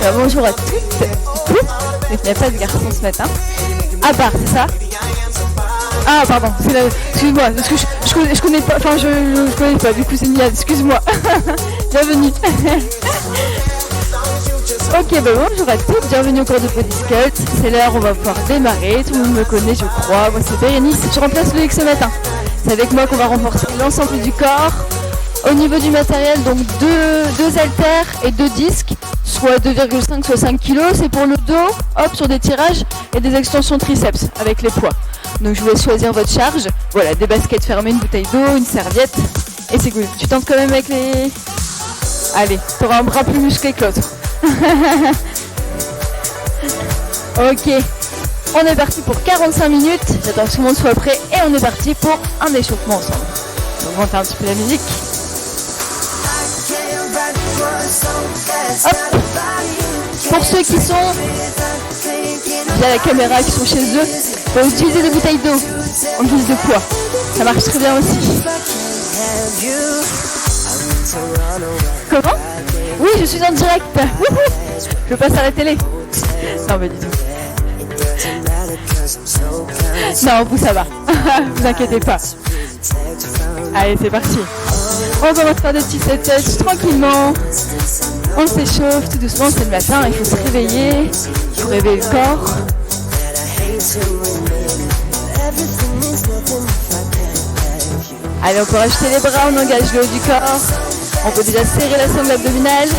Alors, bonjour à toutes. Il n'y a pas de garçon ce matin. À part, c'est ça? Ah pardon, c'est la... excuse-moi, parce que je connais pas, enfin je connais pas, du coup c'est Niad, excuse-moi. Bienvenue. Ok, bah bonjour à toutes, bienvenue au cours de Bodysculpt. C'est l'heure, on va pouvoir démarrer, tout le monde me connaît je crois. Moi c'est Bérénice, je remplace Loïc ce matin. C'est avec moi qu'on va renforcer l'ensemble du corps. Au niveau du matériel, donc deux haltères et 2 disques, soit 2,5 soit 5 kg. C'est pour le dos, hop, sur des tirages et des extensions triceps avec les poids. Donc je vous laisse choisir votre charge. Voilà, des baskets fermées, une bouteille d'eau, une serviette. Et c'est cool. Tu tentes quand même avec les... Allez, t'auras un bras plus musclé que l'autre. Ok, on est parti pour 45 minutes. J'attends que tout le monde soit prêt et on est parti pour un échauffement ensemble. Donc on va faire un petit peu la musique. Hop. Pour ceux qui sont via la caméra, qui sont chez eux, faut utiliser des bouteilles d'eau en guise de poids. Ça marche très bien aussi. Comment? Oui, je suis en direct. Je passe à la télé. Non, mais du tout. Non, vous ça va. Vous inquiétez pas. Allez, c'est parti. On commence par des petits set-ups tranquillement. On s'échauffe tout doucement, c'est le matin, il faut se réveiller. Il faut réveiller le corps. Allez, on peut rajouter les bras, on engage le haut du corps. On peut déjà serrer la sangle abdominale.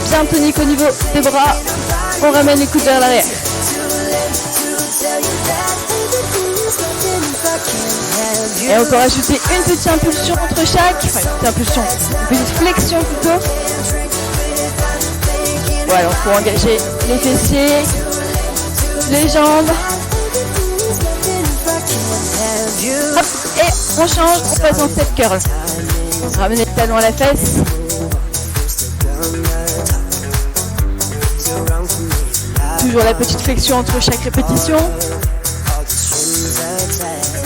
Bien tonique au niveau des bras. On ramène les coudes vers l'arrière. Et on peut rajouter une petite impulsion entre chaque. Enfin, une petite impulsion, une petite flexion plutôt. Voilà, on peut engager les fessiers, les jambes. Hop, et on change, on passe en step curl. Ramenez le talon à la fesse. Toujours la petite flexion entre chaque répétition.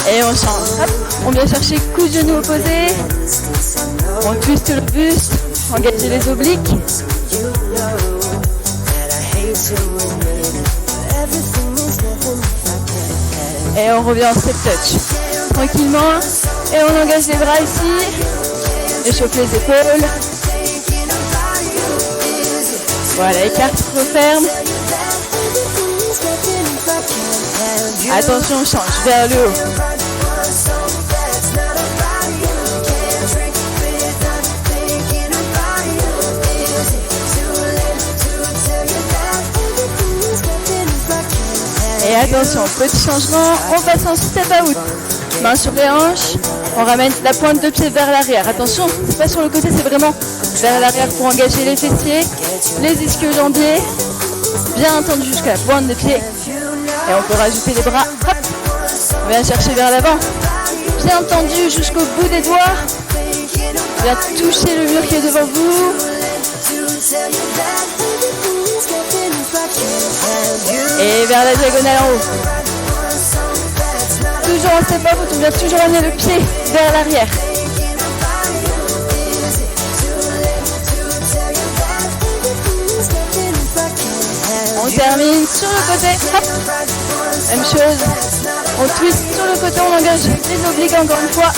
Et on change. Hop, on vient chercher coup de genou opposé. On twiste le buste. Engagez les obliques. Et on revient en step touch. Tranquillement. Et on engage les bras ici. Échauffe les épaules. Voilà, écarte, referme. Attention, on change vers le haut. Et attention, petit changement, on passe en step out. Main sur les hanches, on ramène la pointe de pied vers l'arrière. Attention, c'est pas sur le côté, c'est vraiment vers l'arrière pour engager les fessiers, les ischio-jambiers, bien tendu jusqu'à la pointe des pieds. Et on peut rajouter les bras, hop, on vient chercher vers l'avant, bien tendu jusqu'au bout des doigts, bien toucher le mur qui est devant vous. Et vers la diagonale en haut. Toujours en step up, on vient toujours amener le pied vers l'arrière. On termine sur le côté, hop. Même chose, on twist sur le côté, on engage les obliques encore une fois.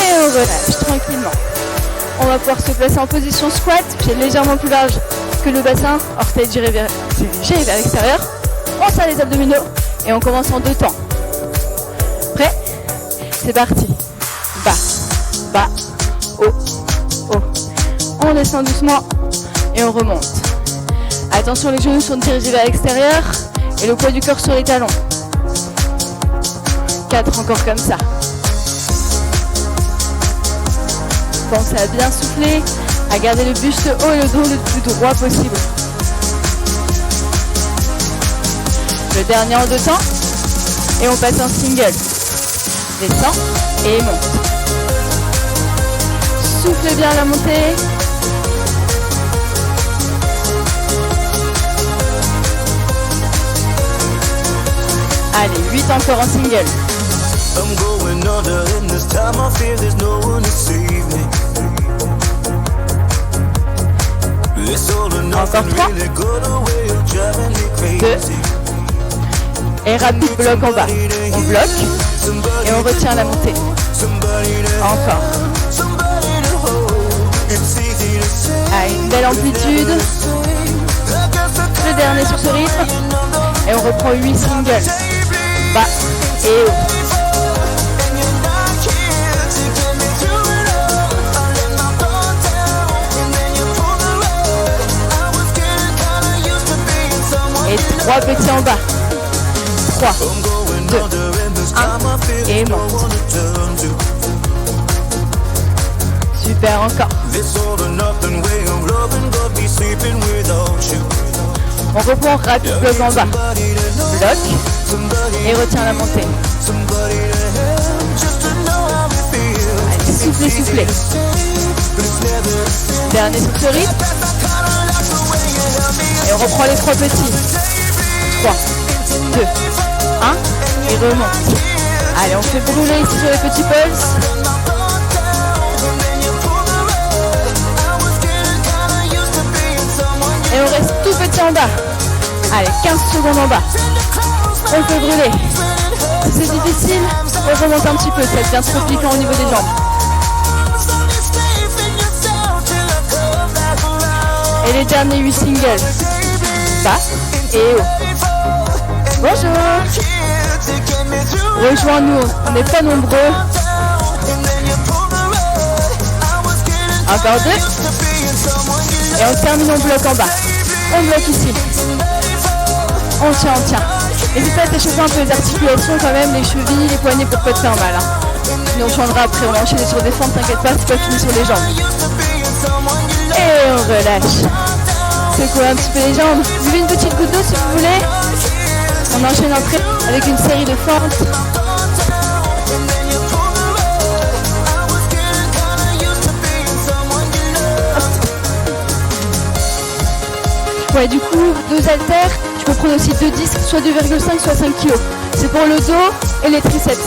Et on relâche tranquillement. On va pouvoir se placer en position squat, pied légèrement plus large que le bassin, orteil giré vers l'extérieur. On serre les abdominaux et on commence en 2 temps. Prêt? C'est parti. Bas, bas, haut, haut. On descend doucement et on remonte. Attention, les genoux sont dirigés vers l'extérieur et le poids du corps sur les talons. 4 encore comme ça. Pensez à bien souffler, à garder le buste haut et le dos le plus droit possible. Le dernier en 2 temps. Et on passe en single. Descend et monte. Soufflez bien la montée. Allez, 8 encore en single. Encore 3. 2. Et rapide bloc en bas. On bloque et on retient la montée. Encore. Allez, une belle amplitude. Le dernier sur ce rythme. Et on reprend 8 singles. Bas et haut. Et 3 petits en bas. 3, 2, 1 et monte. Super, encore. On reprend rapide bloc en bas. Bloc et retient la montée. Allez, soufflez, soufflez. Dernier sur ce rythme. Et on reprend les 3 petits. 3, 2, 1 et remonte. Allez, on fait brûler ici sur les petits pulses. Et on reste tout petit en bas. Allez, 15 secondes en bas. On fait brûler. Si c'est difficile, on remonte un petit peu. Ça devient trop piquant au niveau des jambes. Et les derniers 8 singles. Bas et haut. Bonjour. Rejoins-nous, on n'est pas nombreux. Encore 2. Et on termine en bloc en bas. On bloque ici. On tient, on tient. N'hésite pas à t'échauffer un peu les articulations quand même, les chevilles, les poignets pour pas te faire mal. Sinon on changera après, on va enchaîner sur des fentes, t'inquiète pas, c'est pas fini sur les jambes. Et on relâche. Secouez un petit peu les jambes. Buvez une petite goutte d'eau si vous voulez. On enchaîne après avec une série de fentes. Ouais, du coup, 2 haltères, tu peux prendre aussi 2 disques, soit 2,5, soit 5 kg. C'est pour le dos et les triceps.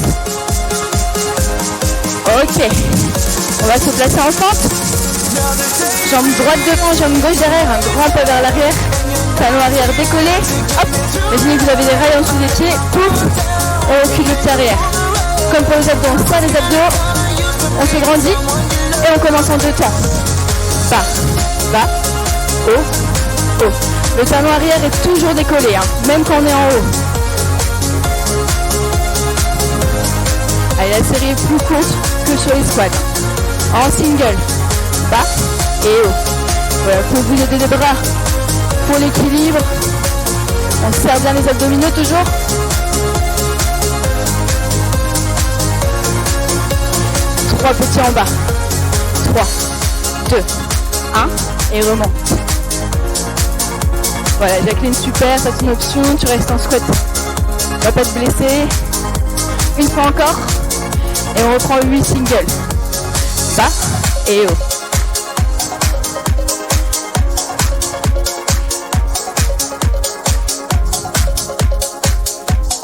Ok, on va se placer en fente. Jambe droite devant, jambe gauche derrière, un grand pas vers l'arrière. Talon arrière décollé. Hop, imaginez que vous avez des rails en dessous des pieds. Pouf, on recule le pied arrière. Comme pour les abdos, on serre les abdos. On se grandit et on commence en 2 temps. Bas, bas, haut. Le talon arrière est toujours décollé, même quand on est en haut. Allez, la série est plus courte que sur les squats. En single, bas et haut. Voilà, pour vous aider les bras, pour l'équilibre. On serre bien les abdominaux toujours. Trois petits en bas. 3, 2, 1 et remonte. Voilà, Jacqueline, super, ça c'est une option, tu restes en squat. On va pas te blesser. Une fois encore. Et on reprend 8 singles. Bas et haut.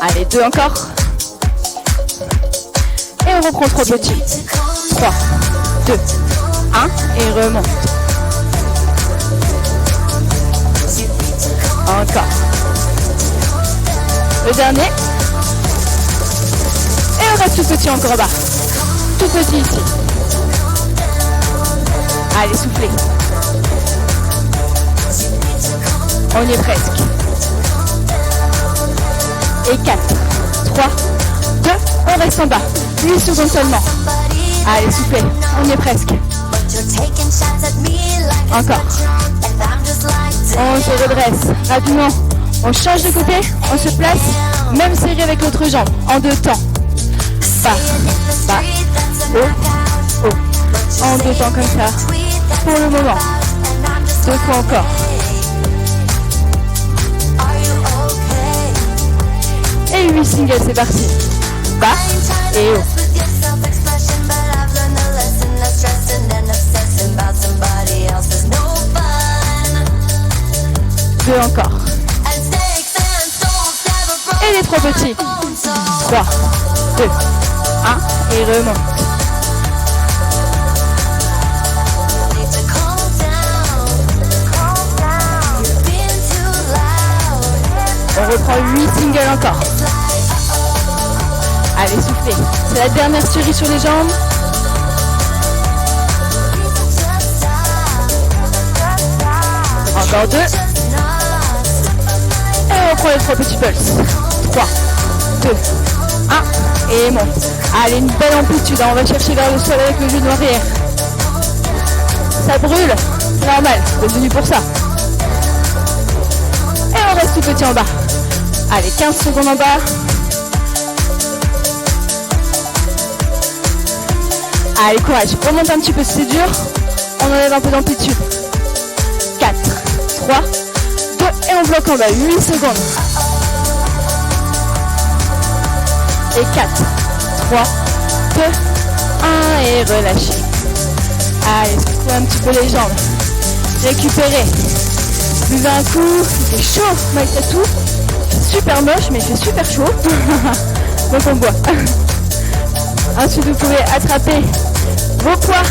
Allez, 2 encore. Et on reprend 3 petits. 3, 2, 1 et remonte. Encore. Le dernier. Et on reste tout petit encore bas. Tout petit ici. Allez, soufflez. On y est presque. Et 4, 3, 2, on reste en bas. 8 secondes seulement. Allez, soufflez. On y est presque. Encore. On se redresse rapidement. On change de côté. On se place. Même série avec l'autre jambe. En 2 temps. Bas, bas, haut, haut. En 2 temps comme ça. Pour le moment. 2 fois encore. Et 8 singles, c'est parti. Bas et haut. 2 encore. Et les 3 petits. 3, 2, 1 et remonte. On reprend 8 singles encore. Allez, soufflez. C'est la dernière série sur les jambes. Encore 2. Et on reprend les 3 petits pulses. 3, 2, 1. Et monte. Allez, une belle amplitude. On va chercher vers le sol avec le genou arrière. Ça brûle. C'est normal. On est venu pour ça. Et on reste tout petit en bas. Allez, 15 secondes en bas. Allez, courage. Remonte un petit peu si c'est dur. On enlève un peu d'amplitude. 4, 3, 2. Et on bloque en bas. 8 secondes. Et 4, 3, 2, 1. Et relâchez. Allez, secouez un petit peu les jambes. Récupérez. Buvez un coup. Il fait chaud malgré tout. Super moche, mais il fait super chaud. Donc on boit. Ensuite, vous pouvez attraper vos poids.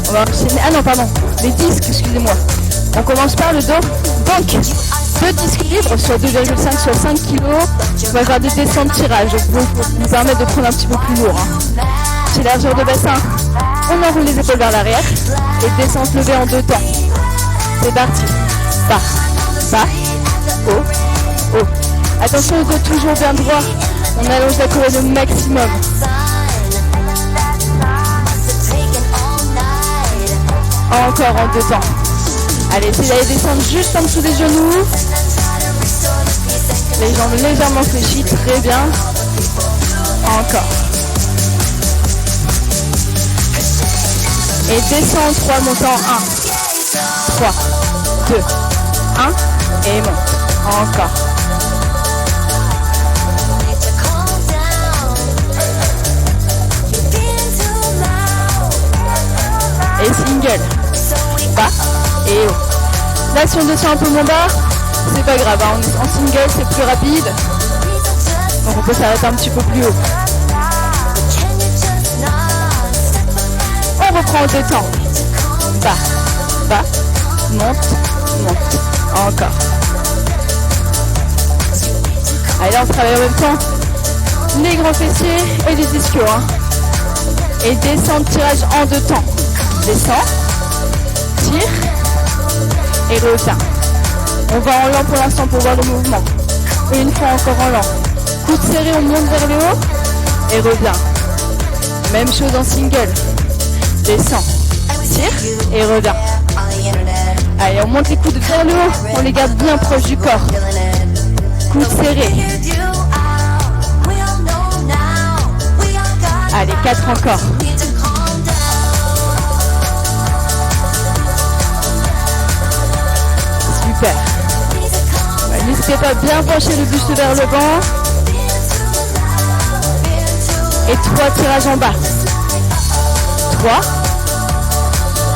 On va enchaîner. Ah non, pardon. Les disques, excusez-moi. On commence par le dos. Donc, 2 disques libres, soit 2,5, soit 5 kg. On va faire des descentes de tirage. Donc, vous permettre de prendre un petit peu plus lourd. Petit largeur de bassin. On enroule les épaules vers l'arrière. Et descente levée en 2 temps. C'est parti. Bas, bas, haut, haut. Attention au dos toujours bien droit. On allonge la colonne au maximum. Encore en 2 temps. Allez, essayez d'aller descendre juste en dessous des genoux. Les jambes légèrement fléchies, très bien. Encore. Et descend 3, montant 1. 3, 2, 1. Et monte. Encore. Et single. Bas et haut. Là, si on descend un peu moins bas, c'est pas grave. Hein. En single, c'est plus rapide. Donc on peut s'arrêter un petit peu plus haut. On reprend en 2 temps. Bas, bas, monte, monte. Encore. Allez, là, on travaille en même temps les grands fessiers et les ischios. Hein. Et descend, tirage en 2 temps. Descend, tire et revient. On va en lent pour l'instant pour voir le mouvement. Et une fois encore en lent. Coude serré, on monte vers le haut et revient. Même chose en single. Descend, tire et revient. Allez, on monte les coudes vers le haut. On les garde bien proches du corps. Coude serré. Allez, 4 encore. Super. N'hésitez pas à bien pencher le buste vers le banc. Et 3 tirages en bas. 3,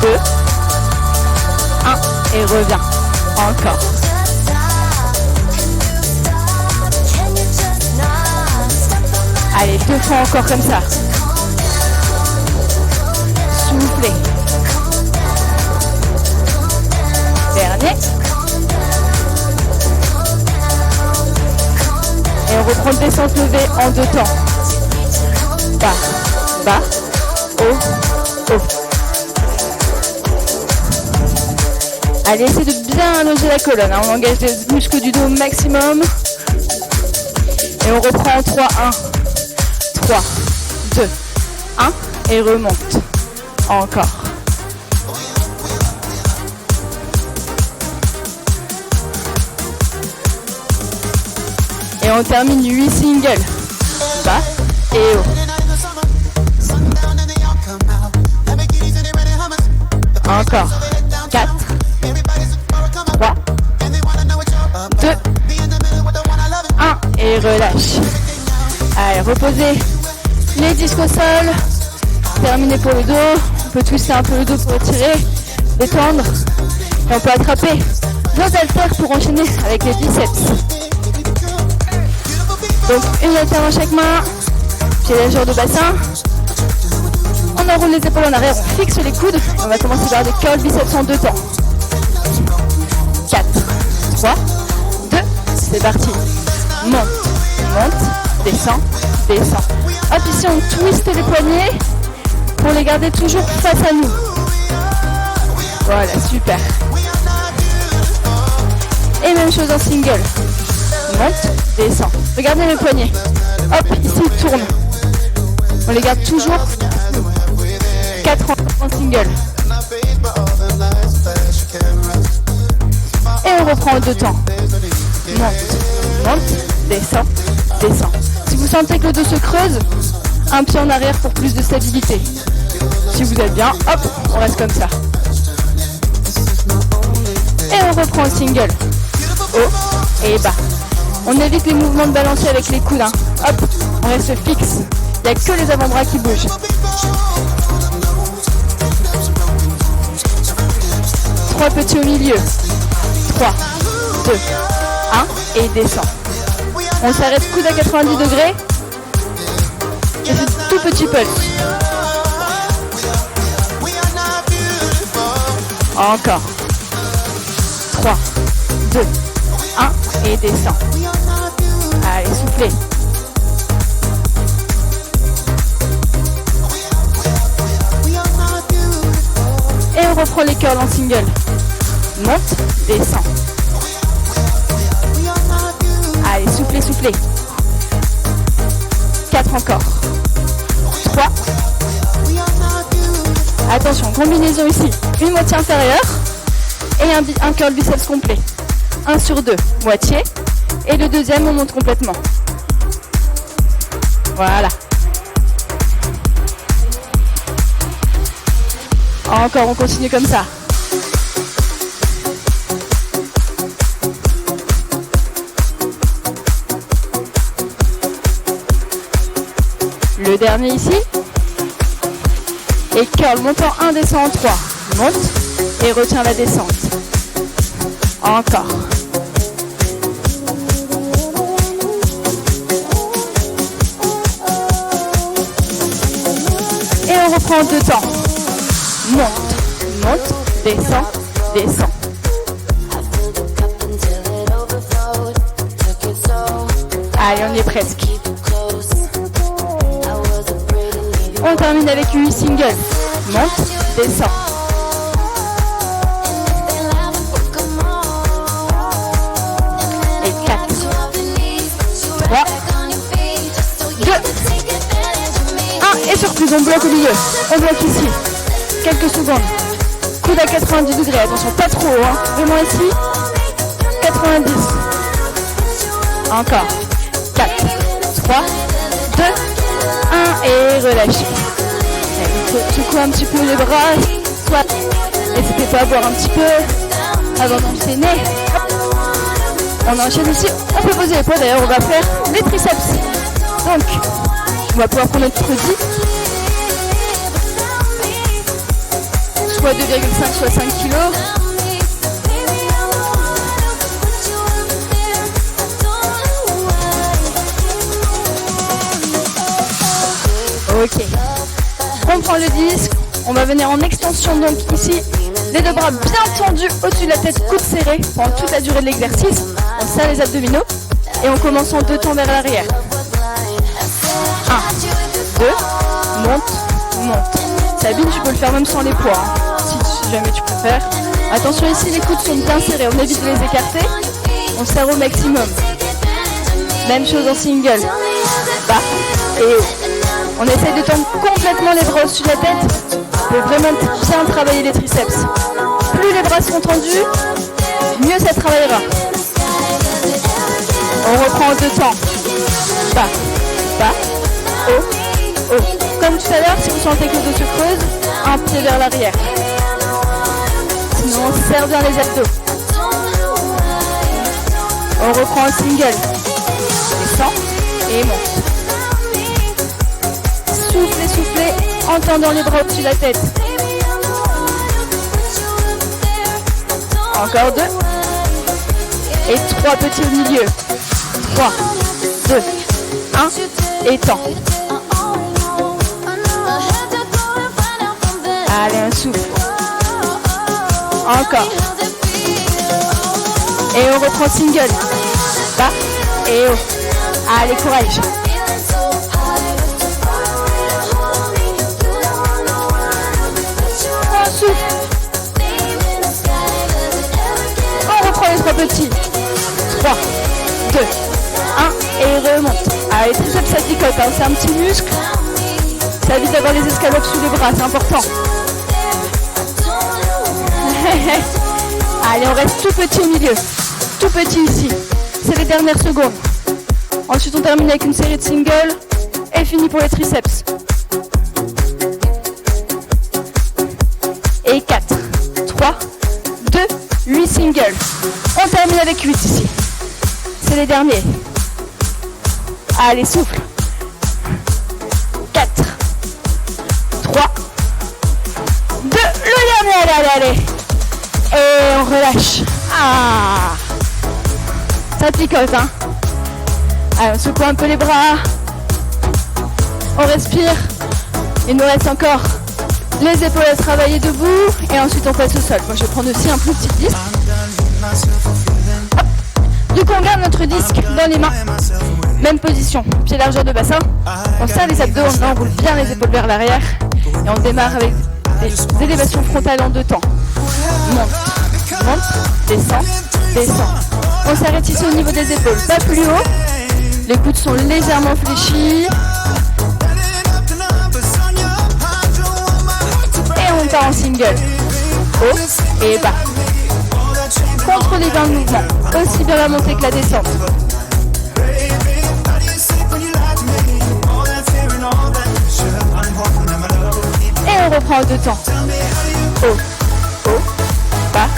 2, 1 et reviens. Encore. Allez, 2 fois encore comme ça. Soufflez. Dernier. Et on reprend descente levée en 2 temps. Bas, bas, haut, haut. Allez, essayez de bien allonger la colonne. Hein. On engage les muscles du dos au maximum. Et on reprend en 3, 1, 3, 2, 1. Et remonte. Encore. Et on termine 8 singles. Bas et haut. Encore. 4, 3, 2, 1. Et relâche. Allez, reposez les disques au sol. Terminez pour le dos. On peut twister un peu le dos pour étirer, détendre. Et on peut attraper nos haltères pour enchaîner avec les biceps. Donc une haltère dans chaque main. J'ai la largeur de bassin. On enroule les épaules en arrière, on fixe les coudes. On va commencer par des curls biceps en 2 temps. 4, 3, 2, C'est parti. Monte, monte, descend, descend. Hop, ici on twiste les poignets pour les garder toujours face à nous. Voilà, super. Et même chose en single. Monte, descend. Regardez mes poignets. Hop, ici tourne. On les garde toujours 4 en single. Et on reprend en 2 temps. Monte, monte, descend, descend. Si vous sentez que le dos se creuse, un pied en arrière pour plus de stabilité. Si vous êtes bien, hop, on reste comme ça. Et on reprend en single. Haut et bas. On évite les mouvements de balancier avec les coudes. Hop, on reste fixe. Il n'y a que les avant-bras qui bougent. 3 petits au milieu. 3, 2, 1 et descend. On s'arrête coude à 90 degrés. Et c'est tout petit pulse. Encore. 3, 2, 1 et descend. Allez, soufflez. Et on reprend les curls en single. Monte, descend. Allez, soufflez, soufflez. 4 encore. 3. Attention, combinaison ici. Une moitié inférieure et un curl biceps complet. 1 sur 2, moitié. Et le deuxième, on monte complètement. Voilà. Encore, on continue comme ça. Le dernier ici. Et curl montant 1, descend en 3. Monte et retiens la descente. Encore. Et on reprend en 2 temps. Monte, monte, descend, descend. Allez, on y est presque. On termine avec 8 singles. Monte, descend. Et 4, 3, 2, 1. Et surprise, on bloque au milieu. On bloque ici. Quelques secondes. Coude à 90 degrés. Attention, pas trop haut. Vraiment ici. 90. Encore. 4, 3, 2, 1 et relâchez. Secouez un petit peu les bras, soit n'hésitez pas à boire un petit peu avant d'enchaîner. On enchaîne ici, on peut poser les poids, d'ailleurs on va faire les triceps. Donc, on va pouvoir prendre notre 10, soit 2,5, soit 5 kg. Ok. On prend le disque, on va venir en extension donc ici, les deux bras bien tendus au-dessus de la tête, coudes serrés pendant toute la durée de l'exercice. On serre les abdominaux et on commence en 2 temps vers l'arrière. 1, 2, monte, monte. Sabine, tu peux le faire même sans les poids, si jamais tu préfères. Attention ici, les coudes sont bien serrés, on évite de les écarter. On serre au maximum. Même chose en single. Bas et haut. On essaie de tendre complètement les bras au-dessus de la tête pour vraiment bien travailler les triceps. Plus les bras seront tendus, mieux ça travaillera. On reprend en 2 temps. Bas, bas, haut, haut. Comme tout à l'heure, si vous sentez que le dos se creuse, un pied vers l'arrière. Sinon, on serre bien les abdos. On reprend en single. Descend et monte. Soufflez, soufflez, en tendant les bras au-dessus de la tête. Encore 2. Et 3 petits au milieu. 3, 2, 1. Et tend. Allez, un souffle. Encore. Et on reprend single. bas et haut. Allez, courage. On souffle. On reprend les 3 petits. 3, 2, 1 et remonte. Allez, triceps ça picote, hein. C'est un petit muscle. Ça évite d'avoir les escalopes sous les bras, c'est important. Allez, on reste tout petit au milieu. Tout petit ici. C'est les dernières secondes. Ensuite, on termine avec une série de singles. Et fini pour les triceps. Et 4, 3, 2, 8 singles. On termine avec 8 ici. C'est les derniers. Allez, souffle. 4, 3, 2, le dernier, allez. Et on relâche. Ah, ça picote, hein. Allez, on secoue un peu les bras. On respire. Il nous reste encore les épaules à travailler debout. Et ensuite, on passe au sol. Moi, je vais prendre aussi un plus petit disque. Hop. Du coup, on garde notre disque dans les mains. Même position, pied largeur de bassin. On serre les abdos, on enroule bien les épaules vers l'arrière. Et on démarre avec des élévations frontales en 2 temps. Monte, descend. On s'arrête ici au niveau des épaules, pas plus haut. Les coudes sont légèrement fléchis. Et on part en single. Haut et bas. Contrôlez bien le mouvement, aussi bien la montée que la descente. Et on reprend en 2 temps. Haut, bas,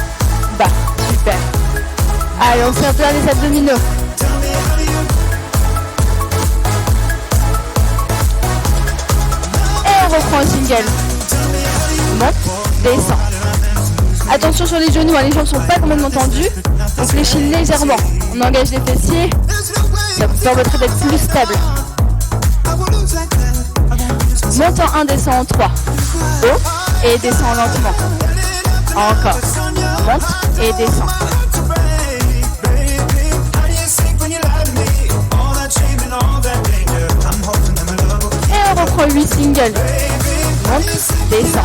super. Allez, on serre bien les abdominaux. Et on reprend un single. Monte, descend. Attention sur les genoux, hein, les jambes ne sont pas complètement tendues. On fléchit légèrement. On engage les fessiers. Ça vous permettra d'être plus stable. Monte en 1, descend en 3. Haut et descend lentement. Encore. Monte et descend. Et on reprend 8 singles. Monte, descend.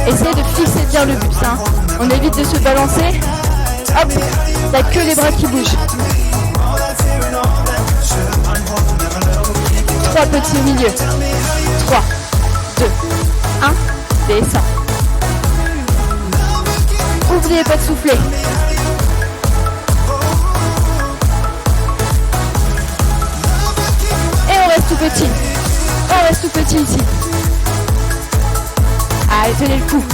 Essayez de fixer bien le buste. Hein. On évite de se balancer. Hop, il n'y a que les bras qui bougent. 3 petits au milieu. 3, 2, 1, descend. N'oubliez pas de souffler. Et on reste tout petit. On reste tout petit ici. Allez, tenez le coup.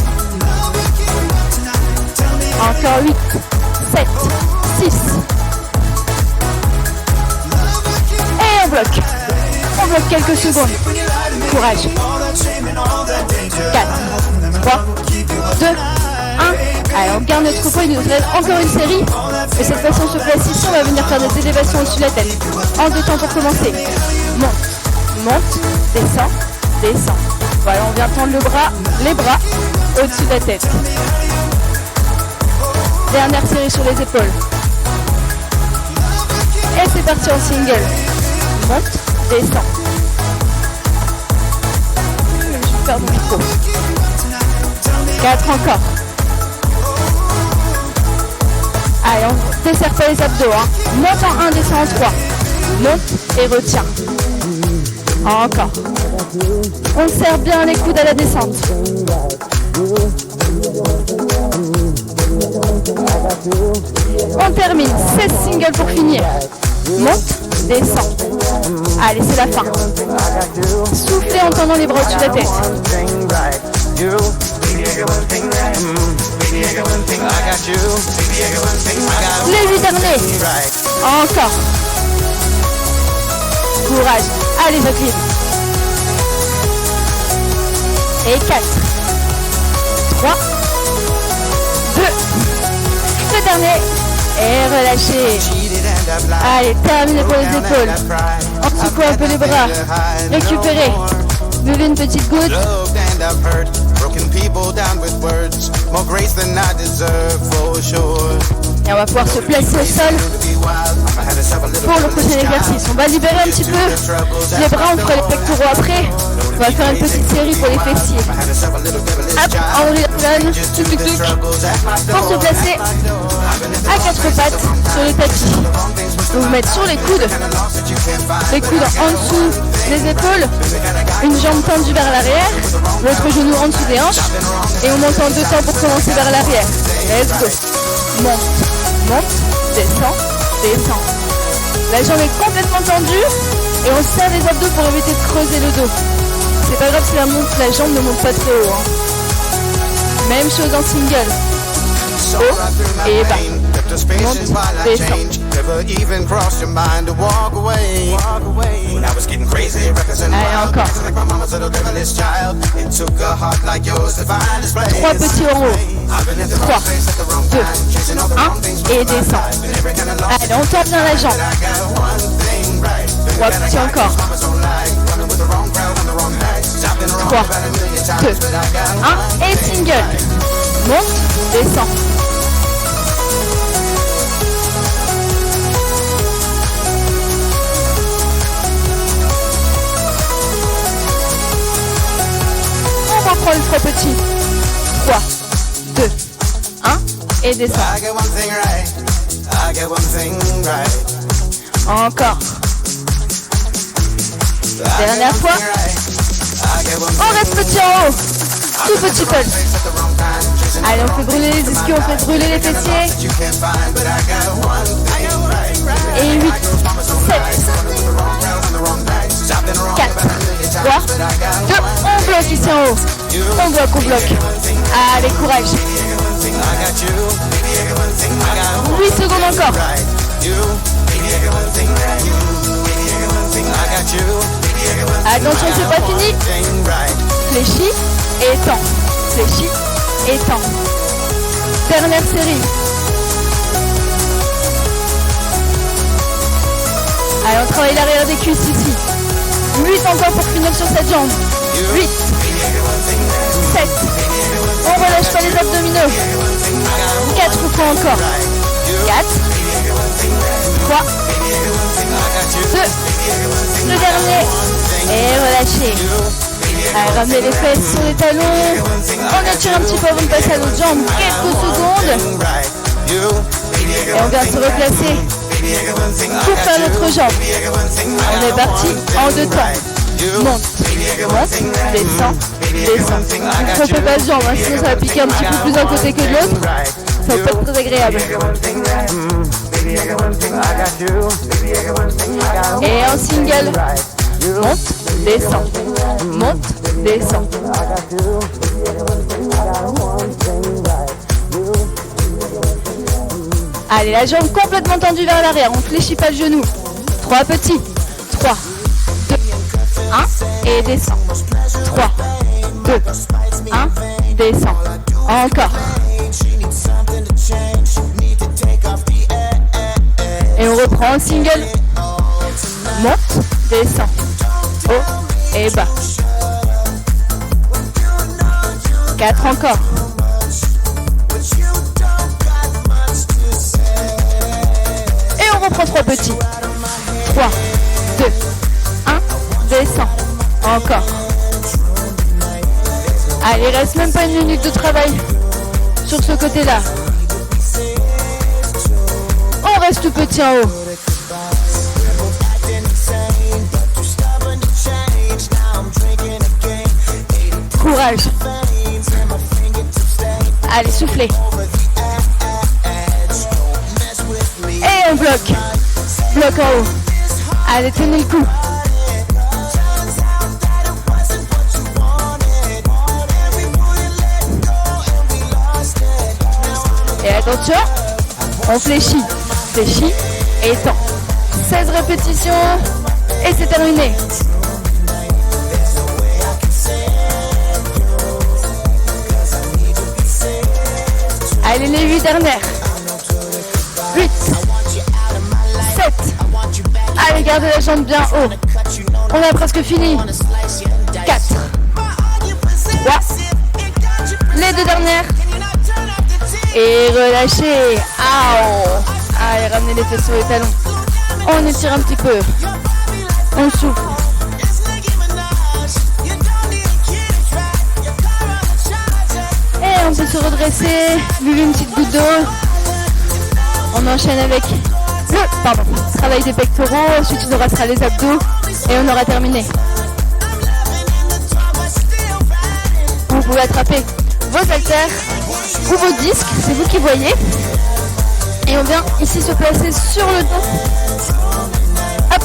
Encore 8, 7, 6. Et on bloque. On bloque quelques secondes. Courage. 4, 3, 2, 1. Allez, on garde notre repos. Il nous reste encore une série. Et cette fois-ci, on se place ici. On va venir faire des élévations au-dessus de la tête. En 2 temps pour commencer. Monte, descend. Voilà, on vient tendre les bras au-dessus de la tête. Dernière série sur les épaules. Et c'est parti en single. Monte, descend. Je vais faire mon micro. 4 encore. Allez, on desserre pas les abdos. Hein. Monte en 1, descend en 3. Monte et retiens. Encore. On serre bien les coudes à la descente. On termine. 16 singles pour finir. Monte, descend. Allez, c'est la fin. Soufflez en tendant les bras au-dessus de la tête. Les 8 derniers. Encore. Courage. Allez, Jacqueline. Et 4, 3, 2, le dernier. Et relâchez. Allez, terminez pour les épaules. On secoue un peu les bras. Récupérez. Buvez une petite goutte. Broken people down with words, more grace than I deserve for sure. Et on va pouvoir se placer au sol pour le prochain exercice. On va libérer un petit peu les bras, on fera les pectoraux après. On va faire une petite série pour les fessiers. Hop, on la colonne, tuc tuc tuc, pour se placer à quatre pattes sur le tapis. Vous mettre sur les coudes en dessous des épaules, une jambe tendue vers l'arrière, l'autre genou en dessous des hanches, et on monte en deux temps pour commencer vers l'arrière. Let's go. Monte, monte, descend, descend. La jambe est complètement tendue et on serre les abdos pour éviter de creuser le dos. C'est pas grave si la jambe ne monte pas très haut. Hein. Même chose en single. Haut et bas. Monte, descend. Allez, encore. 3 petits en haut. 3, 2, 1 et descend. Allez, on tend bien la jambe. 3 petits encore. 3, 2, 1 et single. Monte, descend. On reprend le 3 petits. 3, 2, 1 et descend. Encore. Dernière fois. On reste petit en haut. Tout petit pulse. Allez, on fait brûler les ischios, on fait brûler les fessiers. Et 8, 7, 4, 3, 2, on bloque ici en haut. On bloque, on bloque. Allez, courage. 8 secondes encore. Attention, c'est pas fini. Fléchis et tends. Fléchis et tends. Dernière série. Allez, on travaille l'arrière des cuisses ici. 8 encore pour finir sur cette jambe. 8, 7. On relâche pas les abdominaux. 4 fois encore. 4, 3, 2, le dernier. Et relâchez. Allez, ramenez les fesses sur les talons. On étire un petit peu avant de passer à l'autre jambe. Quelques secondes. Et on vient se replacer pour faire l'autre jambe. On est parti en deux temps. Monte, monte, descend, descend. Ne trompez pas de jambe, hein, sinon ça va piquer un petit peu plus d'un côté que de l'autre. Ça va pas être très agréable. Et en single, monte, descend, monte, descend. Allez, la jambe complètement tendue vers l'arrière, on fléchit pas le genou. 3 petits, 3, 2, 1 et descend. 3, 2, 1, descend. Encore. Et on reprend en single. Monte, descend. Haut et bas. 4 encore. Et on reprend 3 petits. 3, 2, 1, descend. Encore. Allez, il reste même pas une minute de travail sur ce côté-là. On reste petit en haut. Courage. Allez, soufflez. Et on bloque. Bloc en haut. Allez, tenez le coup. Et attention, on fléchit. Fléchit et tend. 16 répétitions. Et c'est terminé. Allez, les 8 dernières. 8, 7. Allez, gardez la jambe bien haut. On a presque fini. 4, 3. Les 2 dernières. Et relâchez. Allez, ramenez les fesses sur les talons. On étire un petit peu. On souffle. Et on peut se redresser. Buvez une petite goutte d'eau. On enchaîne avec le travail des pectoraux. Ensuite, il nous restera les abdos. Et on aura terminé. Vous pouvez attraper vos haltères ou vos disques, c'est vous qui voyez. Et on vient ici se placer sur le dos. Hop,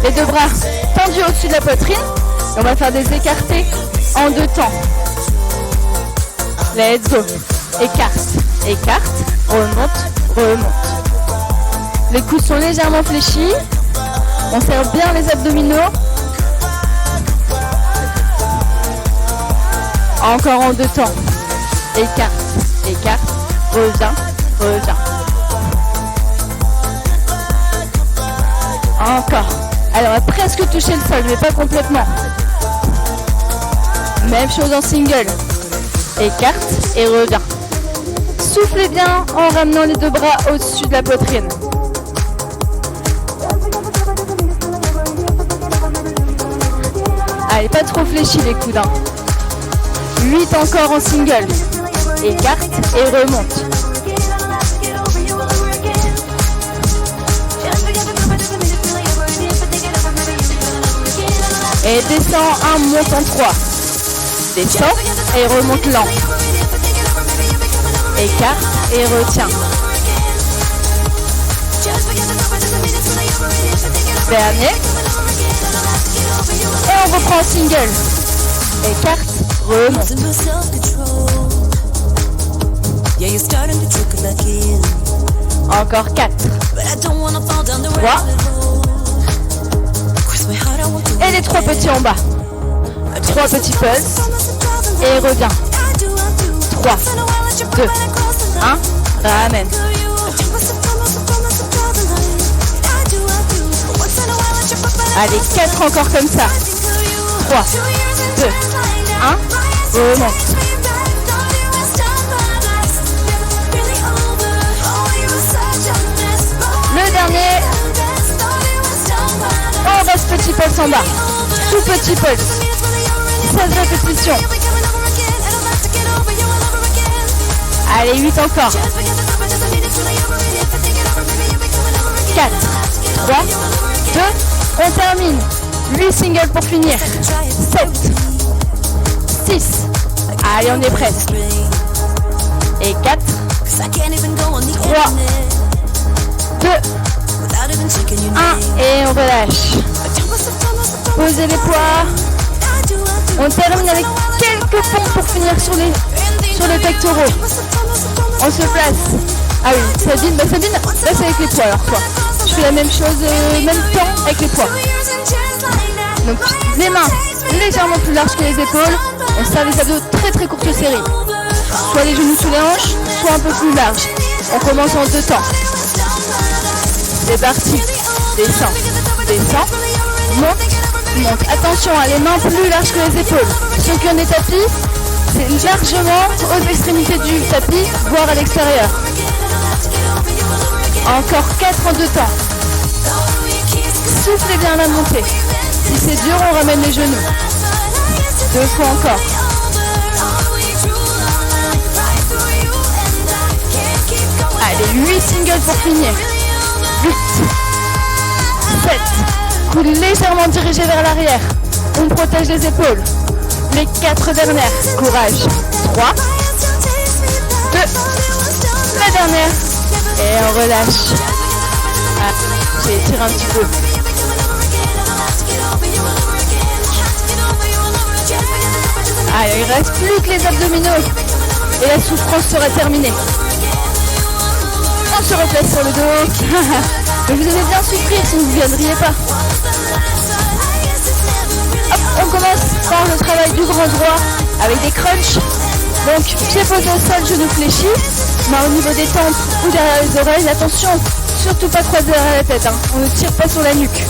les deux bras tendus au-dessus de la poitrine. Et on va faire des écartés en 2 temps. Let's go. Écarte, écarte, remonte, remonte. Les coudes sont légèrement fléchis. On serre bien les abdominaux. Encore en 2 temps. Écarte, écarte, reviens, reviens. Encore. Alors, on va presque toucher le sol, mais pas complètement. Même chose en single. Écarte et reviens. Soufflez bien en ramenant les 2 bras au-dessus de la poitrine. Allez, pas trop fléchis les coudes. 8 encore en single. Écarte et remonte. Et descend 1, monte en 3. Descend et remonte lent. Écarte et retiens. Dernier. Et on reprend en single. Écarte, remonte. Encore 4. 3. Et les 3 petits en bas. 3 petits pulses. Et reviens. 3, 2, 1. Ramène. Allez, 4 encore comme ça. 3, 2, 1. Remonte. Le dernier. On reste petit pulse en bas. Tout petit pulse. 16 répétitions. Allez, 8 encore. 4, 3, 2, on termine. 8 singles pour finir. 7, 6. Allez, on est presque. Et 4, 3, 2, 1. Et on relâche. Posez les poids. On termine avec quelques pompes pour finir sur les pectoraux. On se place. Ah oui, Sabine, Sabine, là c'est avec les poids alors toi. Je fais la même chose, même temps avec les poids. Donc les mains légèrement plus larges que les épaules. On serre les abdos, très très courte série. Soit les genoux sous les hanches, soit un peu plus large. On commence en 2 temps. C'est parti. Descends, descends, monte, monte. Attention, hein, les mains plus larges que les épaules. Ceux qui ont des tapis, c'est largement aux extrémités du tapis, voire à l'extérieur. Encore 4 en 2 temps. Soufflez bien la montée. Si c'est dur, on ramène les genoux. 2 fois encore. Allez, 8 singles pour finir. 8, 7. Coude légèrement dirigé vers l'arrière. On protège les épaules. Les 4 dernières. Courage. 3, 2, la dernière. Et on relâche. Ah, j'ai étiré un petit peu. Allez, il ne reste plus que les abdominaux. Et la souffrance sera terminée. On se replace sur le dos. Mais vous allez bien souffrir si vous ne viendriez pas. Hop, on commence par le travail du grand droit avec des crunchs. Donc, pied posé au sol, genou fléchi. Main au niveau des tempes ou derrière les oreilles. Attention, surtout pas croiser derrière la tête. Hein. On ne tire pas sur la nuque.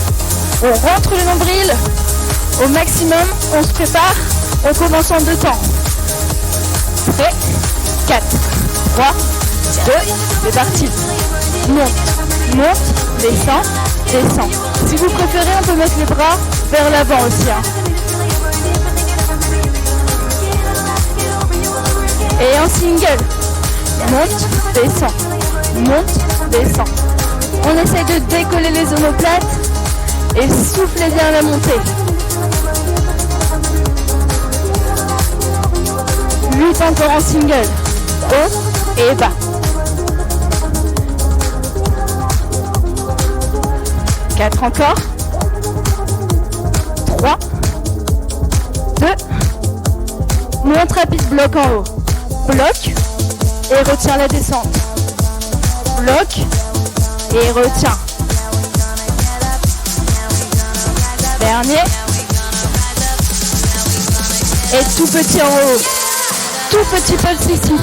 On rentre le nombril au maximum. On se prépare. On commence en 2 temps. Prêt ? 4, 3, 2, c'est parti. Monte, monte, descend, descend. Si vous préférez, on peut mettre les bras vers l'avant aussi. Et en single, monte, descend, monte, descend. On essaye de décoller les omoplates et souffler bien la montée. 8 encore en single, haut et bas. 4 encore. 3, 2, monte rapide, bloc en haut. Bloc et retiens la descente. Bloc et retiens. Dernier. Et tout petit en haut. Tout petit pulse ici.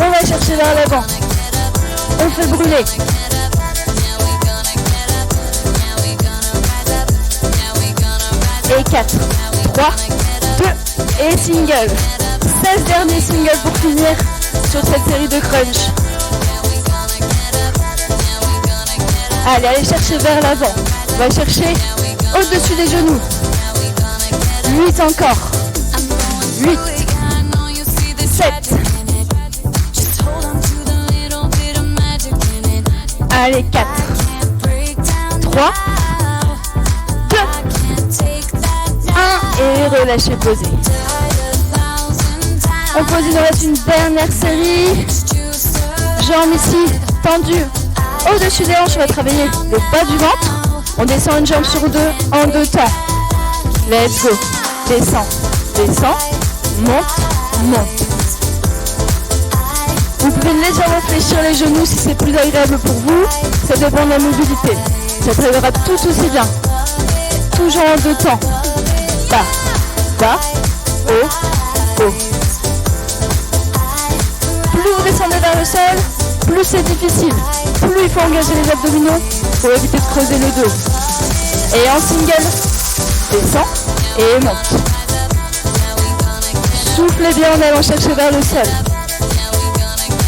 On va chercher vers l'avant. On fait brûler. Et 4, 3, 2 et single. 16 derniers singles pour finir sur cette série de crunch. Allez chercher vers l'avant. On va chercher au-dessus des genoux. 8 encore. 8, 7. Allez, 4, 3, 2, 1 et relâchez, posez. On pose, il nous reste une dernière série. Jambes ici, tendues. Au-dessus des hanches, on va travailler le bas du ventre. On descend une jambe sur deux en 2 temps. Let's go. Descend, descend, monte, monte. Vous pouvez légèrement fléchir les genoux si c'est plus agréable pour vous. Ça dépend de la mobilité. Ça travaillera tout aussi bien. Toujours en 2 temps. Bas, bas, haut, haut. Plus vous descendez vers le sol, plus c'est difficile. Plus il faut engager les abdominaux pour éviter de creuser le dos. Et en single, descend et monte. Soufflez bien en allant chercher vers le sol.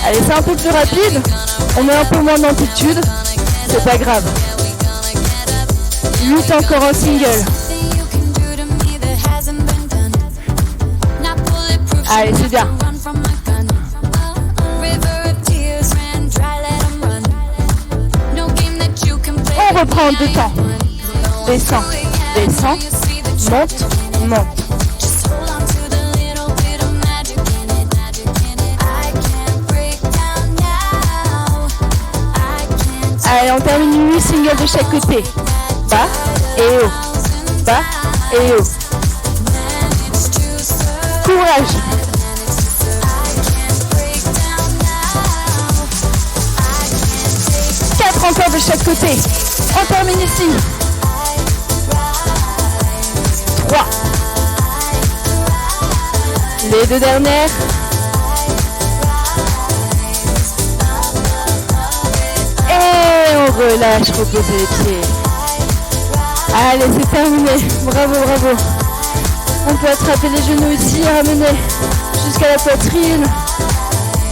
Allez, c'est un peu plus rapide. On met un peu moins d'amplitude. C'est pas grave. 8 encore en single. Allez, c'est bien. On reprend en 2 temps. Descend, descend, monte, monte. Allez, on termine 8 singles de chaque côté. Bas et haut. Bas et haut. Courage. Encore de chaque côté. On termine ici. 3. Les 2 dernières. Et on relâche, reposer les pieds. Allez, c'est terminé. Bravo, bravo. On peut attraper les genoux ici, ramener jusqu'à la poitrine.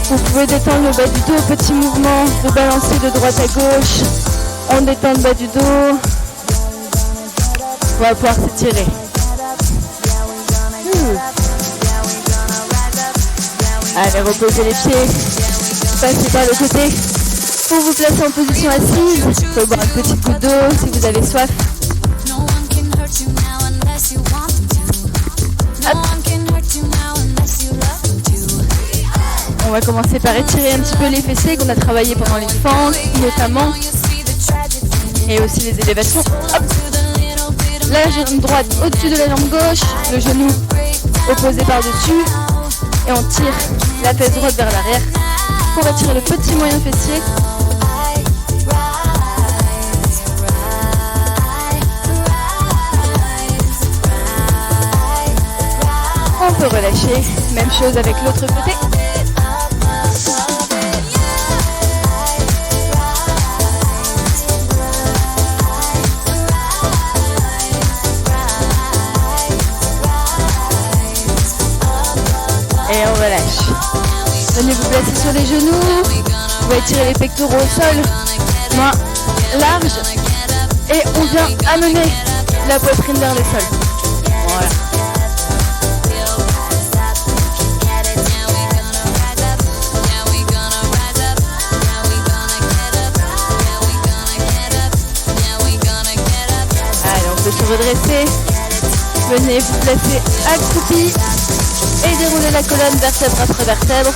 Vous pouvez détendre le bas du dos, petit mouvement de balancer de droite à gauche. On détend le bas du dos. On va pouvoir s'étirer. Allez, reposez les pieds. Passez par le côté. Pour vous placer en position assise, vous pouvez boire une petite goutte d'eau si vous avez soif. Hop. On va commencer par étirer un petit peu les fessiers qu'on a travaillé pendant les fentes notamment. Et aussi les élévations. Hop. La jambe droite au-dessus de la jambe gauche. Le genou opposé par-dessus. Et on tire la tête droite vers l'arrière pour étirer le petit moyen fessier. On peut relâcher. Même chose avec l'autre côté. Et on relâche. Venez vous placer sur les genoux. On va étirer les pectoraux au sol, mains larges, et on vient amener la poitrine vers le sol. Voilà. Allez, on peut se redresser. Venez vous placer accroupi et dérouler la colonne vertèbre après vertèbre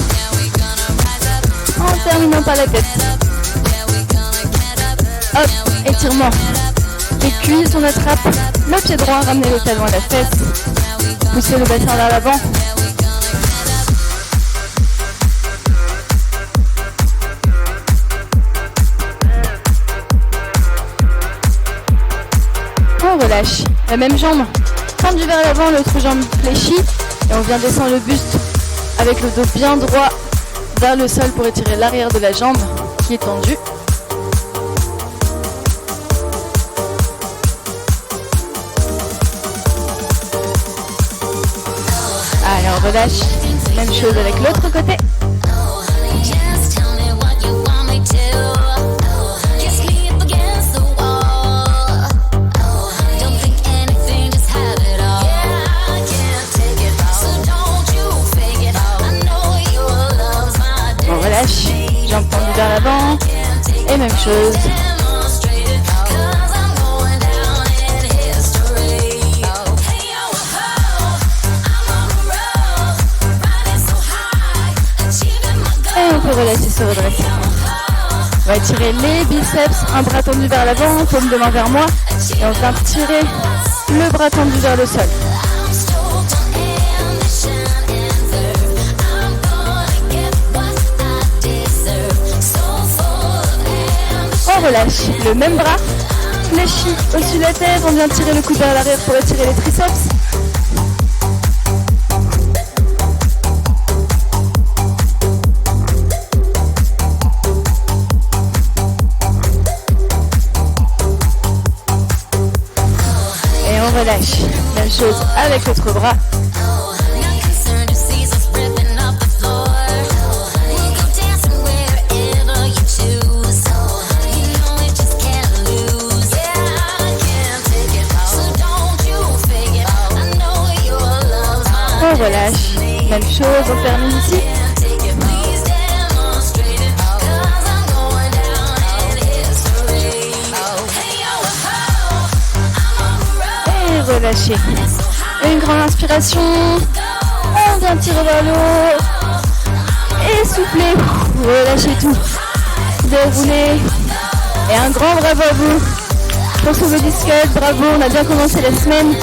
en terminant par la tête. Hop, étirement. Les cuisses, on attrape le pied droit, ramenez le talon à la fesse. Poussez le bassin vers l'avant. On relâche la même jambe. Tendue vers l'avant, l'autre jambe fléchie. Et on vient descendre le buste avec le dos bien droit vers le sol pour étirer l'arrière de la jambe qui est tendue. Allez, on relâche. Même chose avec l'autre côté. On relâche. Jambes tendues vers l'avant. Et même chose. On peut relâcher, se redresser. On va étirer les biceps, un bras tendu vers l'avant, paume de main vers moi. Et on vient tirer le bras tendu vers le sol. On relâche le même bras, fléchi au-dessus de la tête. On vient tirer le coude vers l'arrière pour étirer les triceps. Relâche. Même chose avec l'autre bras. On relâche. Même chose, on termine ici. Relâcher. Une grande inspiration. On vient tirer vers le haut. Et souffler. Relâchez tout. Déroulez. Et un grand bravo à vous pour ce body sculpt. Bravo, on a bien commencé la semaine.